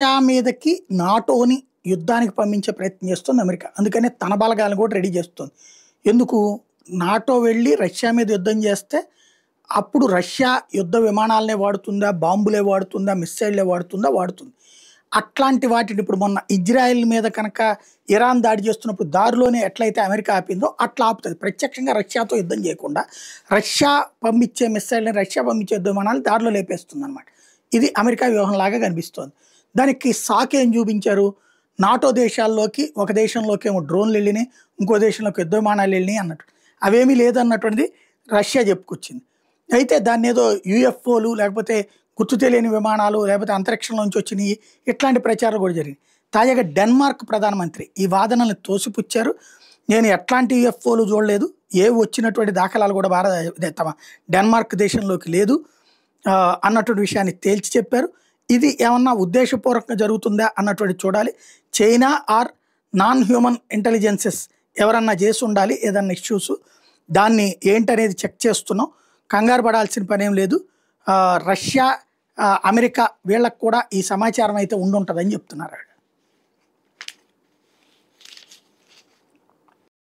Russia మీదకి నాటోని యుద్ధానికి పంపించే ప్రయత్నం చేస్తుంది అమెరికా. అందుకనే తన బలగాలను కూడా రెడీ చేస్తుంది. ఎందుకు? నాటో వెళ్ళి రష్యా మీద యుద్ధం చేస్తే అప్పుడు రష్యా యుద్ధ విమానాలనే వాడుతుందా, బాంబులే వాడుతుందా, మిస్సైల్లే వాడుతుందా? వాడుతుంది. అట్లాంటి వాటిని ఇప్పుడు మొన్న ఇజ్రాయెల్ మీద కనుక ఇరాన్ దాడి చేస్తున్నప్పుడు దారిలోనే ఎట్లయితే అమెరికా ఆపిందో అట్లా ఆపుతుంది. ప్రత్యక్షంగా రష్యాతో యుద్ధం చేయకుండా రష్యా పంపించే మిస్సైల్ని, రష్యా పంపించే యుద్ధ విమానాలు దారిలో లేపేస్తుందన్నమాట. ఇది అమెరికా వ్యూహంలాగా కనిపిస్తోంది. దానికి సాకు ఏం చూపించారు? నాటో దేశాల్లోకి ఒక దేశంలోకి ఏమో డ్రోన్లు వెళ్ళినాయి, ఇంకో దేశంలోకి యుద్ధ విమానాలు వెళ్ళినాయి అన్నట్టు. అవేమీ లేదన్నటువంటిది రష్యా చెప్పుకొచ్చింది. అయితే దాన్ని ఏదో యూఎఫ్ఓలు లేకపోతే గుర్తు తెలియని విమానాలు లేకపోతే అంతరిక్షంలోంచి వచ్చినాయి ఇట్లాంటి ప్రచారం కూడా జరిగింది. తాజాగా డెన్మార్క్ ప్రధానమంత్రి ఈ వాదనలను తోసిపుచ్చారు. నేను ఎట్లాంటి యూఎఫ్ఓలు చూడలేదు, ఏవి వచ్చినటువంటి దాఖలాలు కూడా తమ డెన్మార్క్ దేశంలోకి లేదు అన్నటువంటి విషయాన్ని తేల్చి చెప్పారు. ఇది ఏమన్నా ఉద్దేశపూర్వకంగా జరుగుతుందా అన్నటువంటి చూడాలి. China or non human intelligences ఎవరన్నా చేసి ఉండాలి ఏదన్నా ఇష్యూస్, దాన్ని ఏంటనేది చెక్ చేస్తున్నాం. కంగారు పడాల్సిన పనేం లేదు. రష్యా, అమెరికా వీళ్ళకు కూడా ఈ సమాచారం అయితే ఉండుంటుందని చెప్తున్నారు.